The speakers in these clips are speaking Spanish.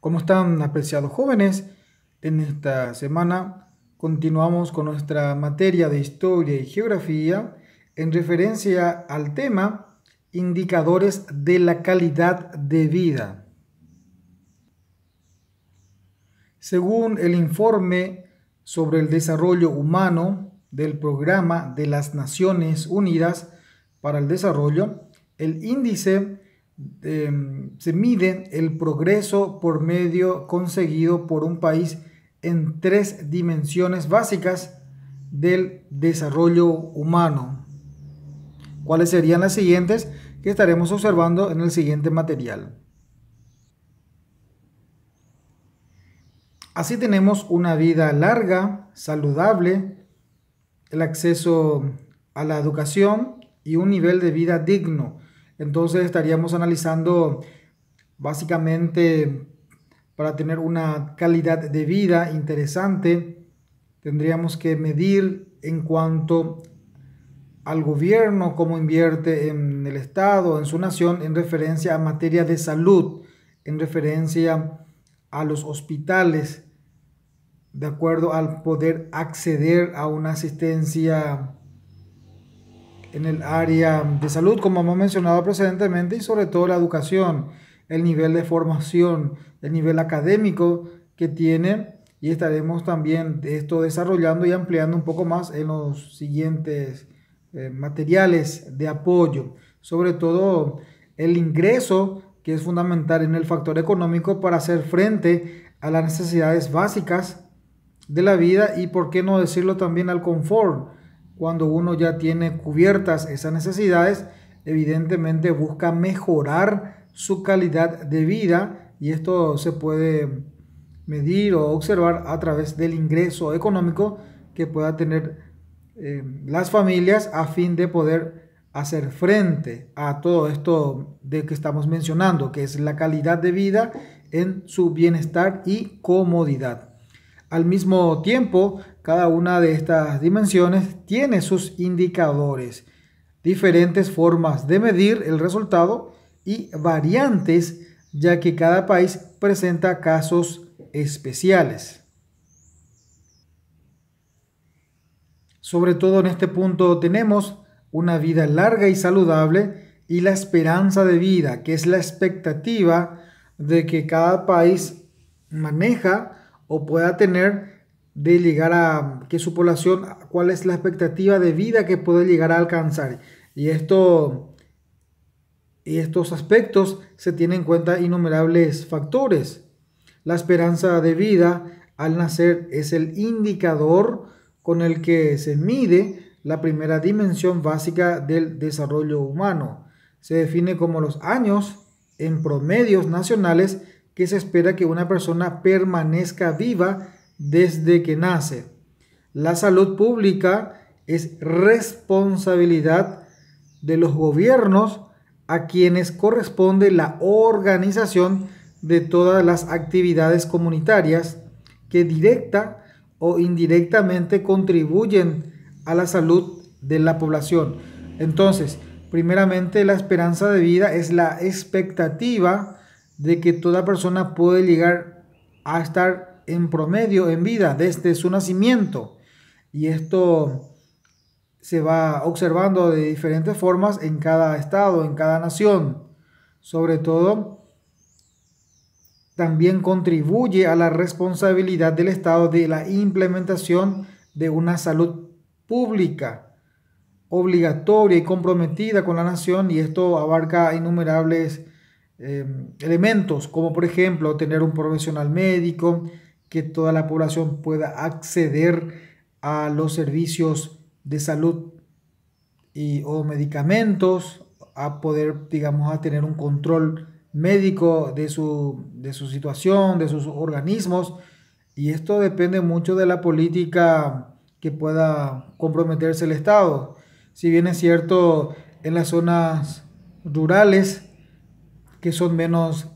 ¿Cómo están, apreciados jóvenes? En esta semana continuamos con nuestra materia de historia y geografía en referencia al tema indicadores de la calidad de vida. Según el informe sobre el desarrollo humano del Programa de las Naciones Unidas para el Desarrollo, el índice se mide el progreso por medio conseguido por un país en tres dimensiones básicas del desarrollo humano. ¿Cuáles serían las siguientes que estaremos observando en el siguiente material? Así tenemos una vida larga, saludable, el acceso a la educación y un nivel de vida digno. Entonces estaríamos analizando básicamente para tener una calidad de vida interesante, tendríamos que medir en cuanto al gobierno, cómo invierte en el Estado, en su nación, en referencia a materia de salud, en referencia a los hospitales, de acuerdo al poder acceder a una asistencia en el área de salud, como hemos mencionado precedentemente, y sobre todo la educación, el nivel de formación, el nivel académico que tiene, y estaremos también esto desarrollando y ampliando un poco más en los siguientes materiales de apoyo, sobre todo el ingreso, que es fundamental en el factor económico para hacer frente a las necesidades básicas de la vida y, por qué no decirlo, también al confort. Cuando uno ya tiene cubiertas esas necesidades, evidentemente busca mejorar su calidad de vida, y esto se puede medir o observar a través del ingreso económico que pueda tener las familias a fin de poder hacer frente a todo esto de que estamos mencionando, que es la calidad de vida en su bienestar y comodidad. Al mismo tiempo, cada una de estas dimensiones tiene sus indicadores, diferentes formas de medir el resultado y variantes, ya que cada país presenta casos especiales. Sobre todo en este punto tenemos una vida larga y saludable y la esperanza de vida, que es la expectativa de que cada país maneja o pueda tener de llegar a que su población, cuál es la expectativa de vida que puede llegar a alcanzar. Y estos aspectos se tienen en cuenta innumerables factores. La esperanza de vida al nacer es el indicador con el que se mide la primera dimensión básica del desarrollo humano. Se define como los años en promedios nacionales que se espera que una persona permanezca viva desde que nace. La salud pública es responsabilidad de los gobiernos, a quienes corresponde la organización de todas las actividades comunitarias que directa o indirectamente contribuyen a la salud de la población. Entonces, primeramente, la esperanza de vida es la expectativa de que toda persona puede llegar a estar en promedio en vida desde su nacimiento, y esto se va observando de diferentes formas en cada estado, en cada nación. Sobre todo, también contribuye a la responsabilidad del Estado de la implementación de una salud pública obligatoria y comprometida con la nación, y esto abarca innumerables elementos, como por ejemplo tener un profesional médico, que toda la población pueda acceder a los servicios de salud o medicamentos, a poder, digamos, a tener un control médico de su situación, de sus organismos, y esto depende mucho de la política que pueda comprometerse el Estado. Si bien es cierto, en las zonas rurales, que son menos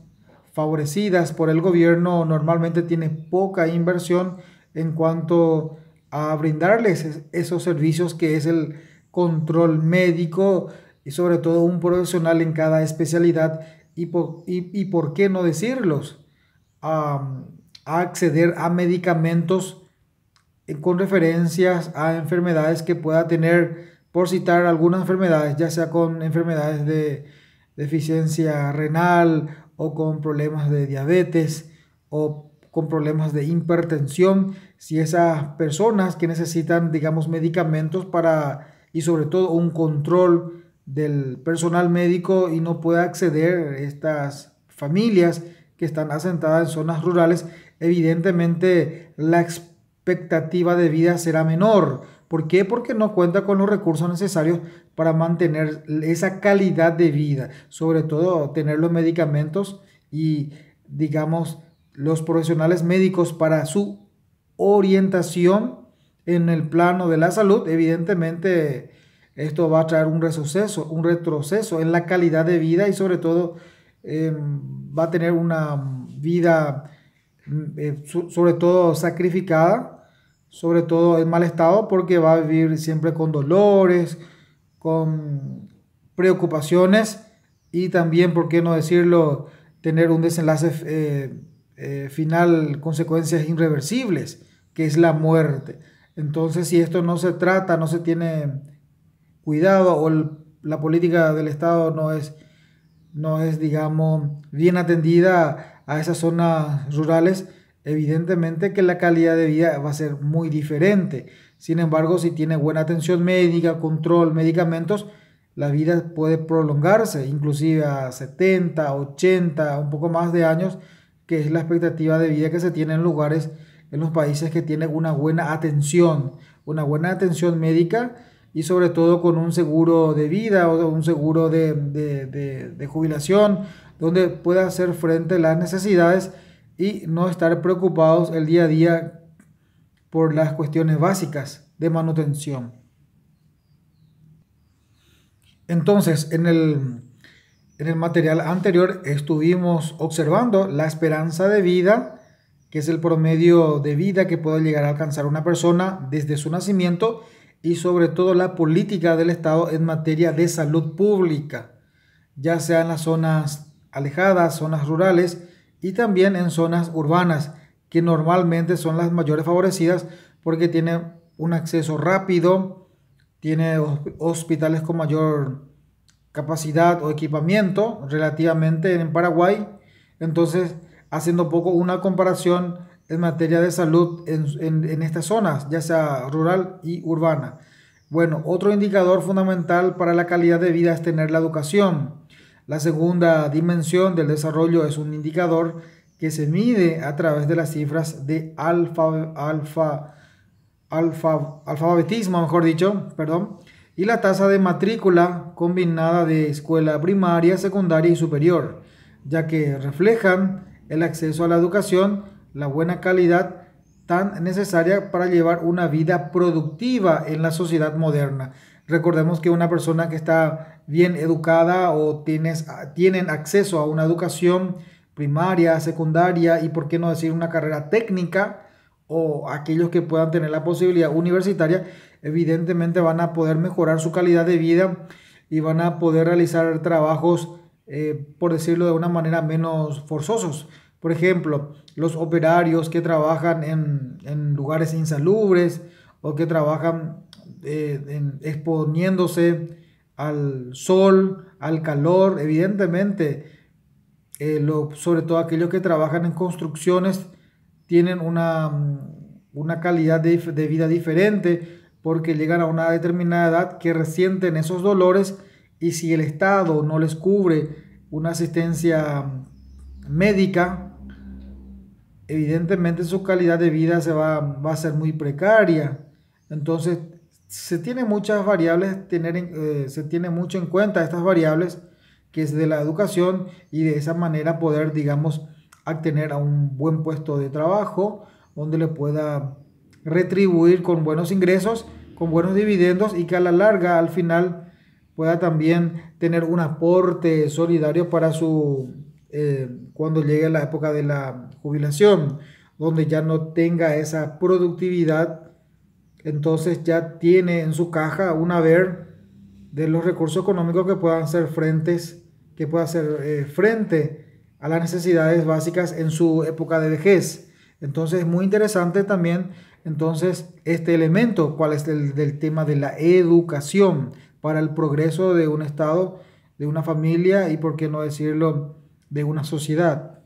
favorecidas por el gobierno, normalmente tiene poca inversión en cuanto a brindarles esos servicios, que es el control médico y sobre todo un profesional en cada especialidad, y por qué no decirlos, a, a acceder a medicamentos con referencias a enfermedades que pueda tener, por citar algunas enfermedades, ya sea con enfermedades de deficiencia renal o con problemas de diabetes o con problemas de hipertensión, si esas personas que necesitan, digamos, medicamentos para y sobre todo un control del personal médico y no puede acceder estas familias que están asentadas en zonas rurales, evidentemente la expectativa de vida será menor. ¿Por qué? Porque no cuenta con los recursos necesarios para mantener esa calidad de vida, sobre todo tener los medicamentos y, digamos, los profesionales médicos para su orientación en el plano de la salud. Evidentemente, esto va a traer un retroceso en la calidad de vida y sobre todo va a tener una vida sobre todo sacrificada, sobre todo en mal estado, porque va a vivir siempre con dolores, con preocupaciones y también, por qué no decirlo, tener un desenlace final, consecuencias irreversibles, que es la muerte. Entonces, si esto no se trata, no se tiene cuidado o la política del Estado no es, digamos, bien atendida a esas zonas rurales, evidentemente que la calidad de vida va a ser muy diferente. Sin embargo, si tiene buena atención médica, control, medicamentos, la vida puede prolongarse, inclusive a 70, 80, un poco más de años, que es la expectativa de vida que se tiene en lugares, en los países que tienen una buena atención médica y sobre todo con un seguro de vida o un seguro de jubilación, donde pueda hacer frente a las necesidades y no estar preocupados el día a día por las cuestiones básicas de manutención. Entonces, en el material anterior estuvimos observando la esperanza de vida, que es el promedio de vida que puede llegar a alcanzar una persona desde su nacimiento, y sobre todo la política del Estado en materia de salud pública, ya sea en las zonas alejadas, zonas rurales y también en zonas urbanas, que normalmente son las mayores favorecidas porque tiene un acceso rápido, tiene hospitales con mayor capacidad o equipamiento relativamente en Paraguay. Entonces, haciendo poco una comparación en materia de salud en estas zonas, ya sea rural y urbana. Bueno, otro indicador fundamental para la calidad de vida es tener la educación. La segunda dimensión del desarrollo es un indicador que se mide a través de las cifras de alfabetismo, mejor dicho, perdón, y la tasa de matrícula combinada de escuela primaria, secundaria y superior, ya que reflejan el acceso a la educación, la buena calidad tan necesaria para llevar una vida productiva en la sociedad moderna. Recordemos que una persona que está bien educada o tienen acceso a una educación primaria, secundaria y por qué no decir una carrera técnica, o aquellos que puedan tener la posibilidad universitaria, evidentemente van a poder mejorar su calidad de vida y van a poder realizar trabajos, por decirlo de una manera, menos forzosos. Por ejemplo, los operarios que trabajan en lugares insalubres o que trabajan exponiéndose al sol, al calor, evidentemente, sobre todo aquellos que trabajan en construcciones, tienen una calidad de vida diferente porque llegan a una determinada edad que resienten esos dolores y si el Estado no les cubre una asistencia médica, evidentemente su calidad de vida va a ser muy precaria. Entonces, se tiene muchas variables, se tiene mucho en cuenta estas variables que es de la educación y de esa manera poder, digamos, acceder a un buen puesto de trabajo donde le pueda retribuir con buenos ingresos, con buenos dividendos y que a la larga, al final, pueda también tener un aporte solidario para cuando llegue la época de la jubilación, donde ya no tenga esa productividad, entonces ya tiene en su caja un haber de los recursos económicos que puedan hacer frente a las necesidades básicas en su época de vejez. Entonces es muy interesante también entonces este elemento, cuál es el del tema de la educación para el progreso de un estado, de una familia y por qué no decirlo de una sociedad.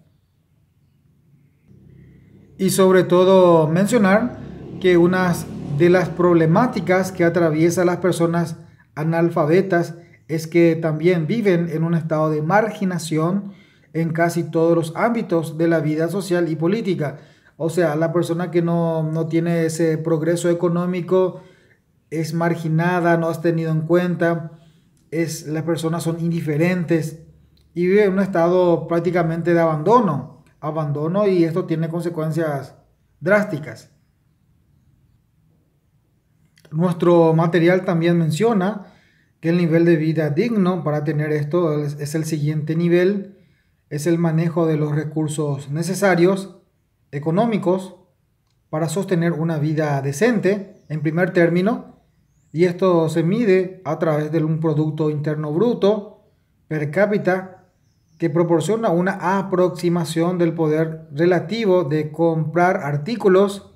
Y sobre todo mencionar que una de las problemáticas que atraviesa las personas analfabetas es que también viven en un estado de marginación en casi todos los ámbitos de la vida social y política. O sea, la persona que no tiene ese progreso económico es marginada, no es tenido en cuenta, las personas son indiferentes y vive en un estado prácticamente de abandono y esto tiene consecuencias drásticas. Nuestro material también menciona que el nivel de vida digno para tener esto es el siguiente nivel, es el manejo de los recursos necesarios, económicos, para sostener una vida decente, en primer término, y esto se mide a través de un Producto Interno Bruto per cápita que proporciona una aproximación del poder relativo de comprar artículos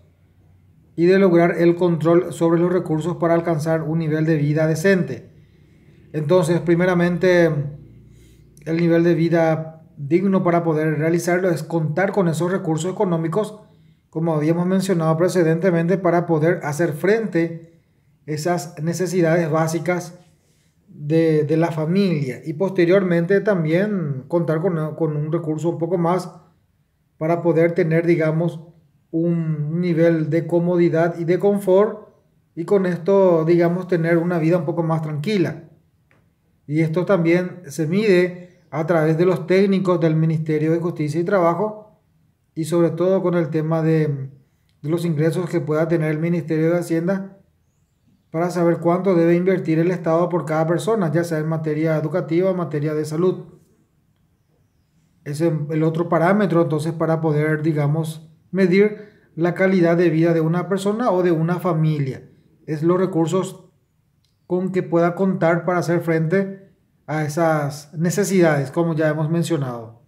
y de lograr el control sobre los recursos para alcanzar un nivel de vida decente. Entonces, primeramente, el nivel de vida digno para poder realizarlo es contar con esos recursos económicos, como habíamos mencionado precedentemente, para poder hacer frente a esas necesidades básicas de la familia y posteriormente también contar con un recurso un poco más para poder tener, digamos, un nivel de comodidad y de confort y con esto, digamos, tener una vida un poco más tranquila. Y esto también se mide a través de los técnicos del Ministerio de Justicia y Trabajo y sobre todo con el tema de los ingresos que pueda tener el Ministerio de Hacienda para saber cuánto debe invertir el Estado por cada persona, ya sea en materia educativa o en materia de salud. Ese es el otro parámetro, entonces, para poder, digamos, medir la calidad de vida de una persona o de una familia. Es los recursos con que pueda contar para hacer frente a esas necesidades, como ya hemos mencionado.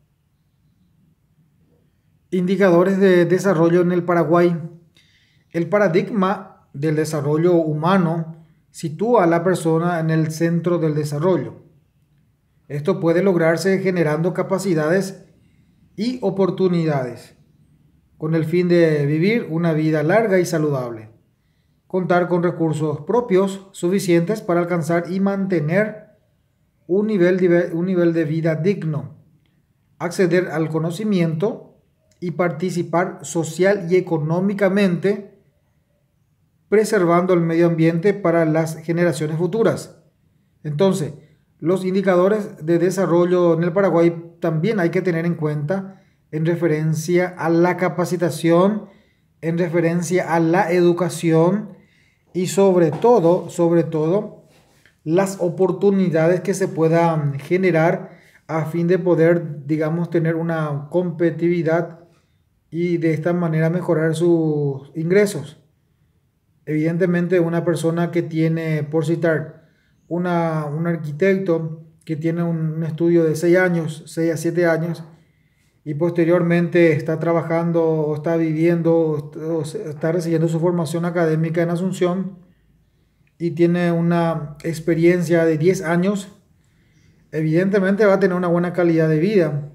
Indicadores de desarrollo en el Paraguay. El paradigma del desarrollo humano sitúa a la persona en el centro del desarrollo. Esto puede lograrse generando capacidades y oportunidades con el fin de vivir una vida larga y saludable. Contar con recursos propios suficientes para alcanzar y mantener un nivel de vida digno. Acceder al conocimiento y participar social y económicamente, preservando el medio ambiente para las generaciones futuras. Entonces, los indicadores de desarrollo en el Paraguay también hay que tener en cuenta en referencia a la capacitación, en referencia a la educación y sobre todo, las oportunidades que se puedan generar a fin de poder, digamos, tener una competitividad y de esta manera mejorar sus ingresos. Evidentemente, una persona que tiene, por citar, un arquitecto que tiene un estudio de 6 años, 6 a 7 años, y posteriormente está trabajando o está viviendo o está recibiendo su formación académica en Asunción y tiene una experiencia de 10 años, evidentemente va a tener una buena calidad de vida,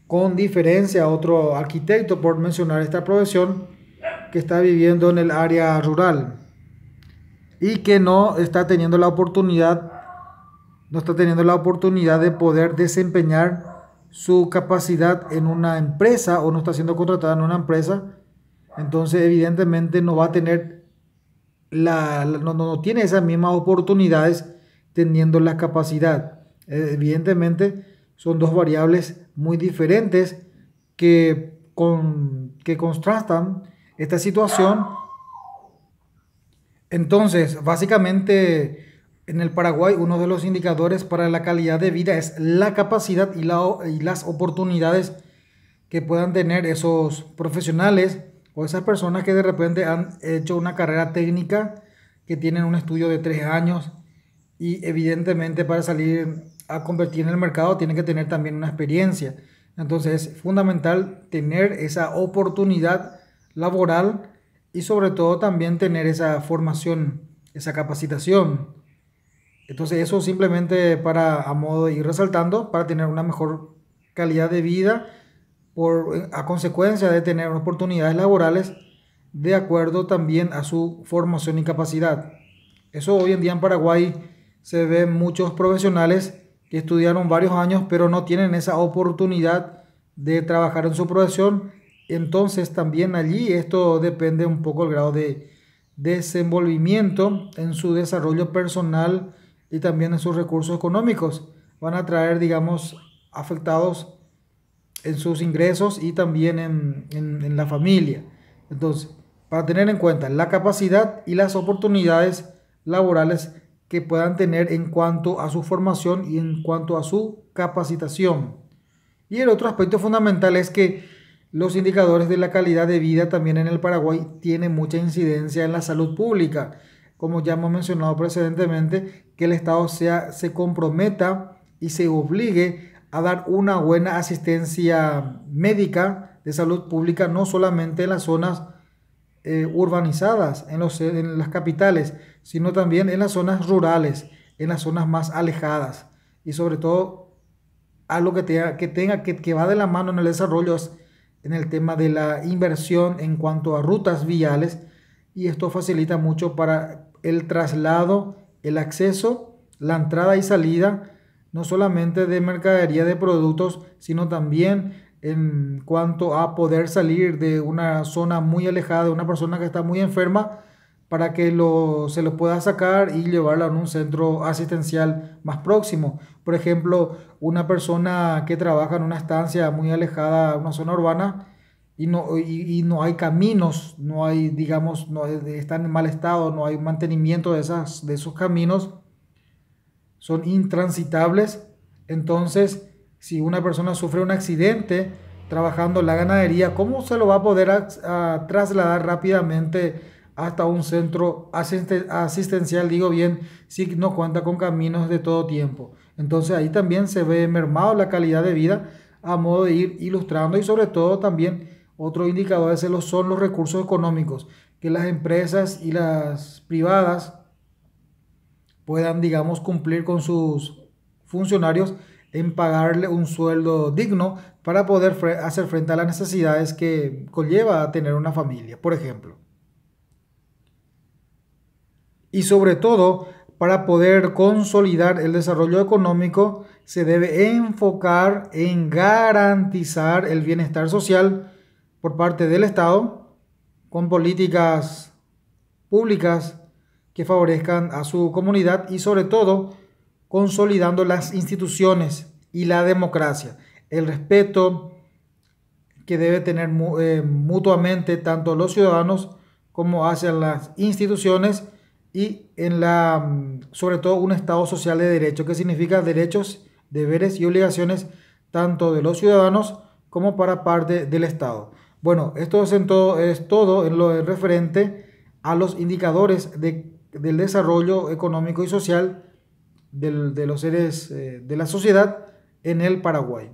con diferencia a otro arquitecto, por mencionar esta profesión, que está viviendo en el área rural y que no está teniendo la oportunidad de poder desempeñar su capacidad en una empresa o no está siendo contratada en una empresa. Entonces evidentemente no va a tener no tiene esas mismas oportunidades teniendo la capacidad. Evidentemente son dos variables muy diferentes que contrastan esta situación. Entonces, básicamente, en el Paraguay, uno de los indicadores para la calidad de vida es la capacidad y las oportunidades que puedan tener esos profesionales o esas personas que de repente han hecho una carrera técnica, que tienen un estudio de 3 años y evidentemente para salir a competir en el mercado tienen que tener también una experiencia. Entonces es fundamental tener esa oportunidad laboral y sobre todo también tener esa formación, esa capacitación. Entonces eso simplemente para, a modo de ir resaltando, para tener una mejor calidad de vida a consecuencia de tener oportunidades laborales de acuerdo también a su formación y capacidad. Eso hoy en día en Paraguay se ven muchos profesionales que estudiaron varios años pero no tienen esa oportunidad de trabajar en su profesión. Entonces también allí esto depende un poco del grado de desenvolvimiento en su desarrollo personal y también en sus recursos económicos. Van a traer, digamos, afectados en sus ingresos y también en la familia. Entonces, para tener en cuenta la capacidad y las oportunidades laborales que puedan tener en cuanto a su formación y en cuanto a su capacitación. Y el otro aspecto fundamental es que los indicadores de la calidad de vida también en el Paraguay tienen mucha incidencia en la salud pública. Como ya hemos mencionado precedentemente, que el Estado se comprometa y se obligue a dar una buena asistencia médica de salud pública, no solamente en las zonas urbanizadas, en las capitales, sino también en las zonas rurales, en las zonas más alejadas. Y sobre todo, algo que va de la mano en el desarrollo es en el tema de la inversión en cuanto a rutas viales, y esto facilita mucho para el traslado, el acceso, la entrada y salida, no solamente de mercadería, de productos, sino también en cuanto a poder salir de una zona muy alejada de una persona que está muy enferma para que se lo pueda sacar y llevarla a un centro asistencial más próximo. Por ejemplo, una persona que trabaja en una estancia muy alejada, una zona urbana, y no hay caminos, no hay, digamos, están en mal estado, no hay mantenimiento de esos caminos, son intransitables. Entonces, si una persona sufre un accidente trabajando en la ganadería, ¿cómo se lo va a poder a trasladar rápidamente hasta un centro asistencial? Digo bien, si no cuenta con caminos de todo tiempo. Entonces ahí también se ve mermado la calidad de vida a modo de ir ilustrando, y sobre todo también otro indicador son los recursos económicos, que las empresas y las privadas puedan, digamos, cumplir con sus funcionarios en pagarle un sueldo digno para poder hacer frente a las necesidades que conlleva a tener una familia, por ejemplo. Y sobre todo, para poder consolidar el desarrollo económico, se debe enfocar en garantizar el bienestar social por parte del Estado con políticas públicas que favorezcan a su comunidad, y sobre todo consolidando las instituciones y la democracia, el respeto que debe tener mutuamente tanto los ciudadanos como hacia las instituciones, y sobre todo un Estado social de derecho, que significa derechos, deberes y obligaciones tanto de los ciudadanos como para parte del Estado. Bueno, esto es todo en lo referente a los indicadores del desarrollo económico y social de los seres de la sociedad en el Paraguay.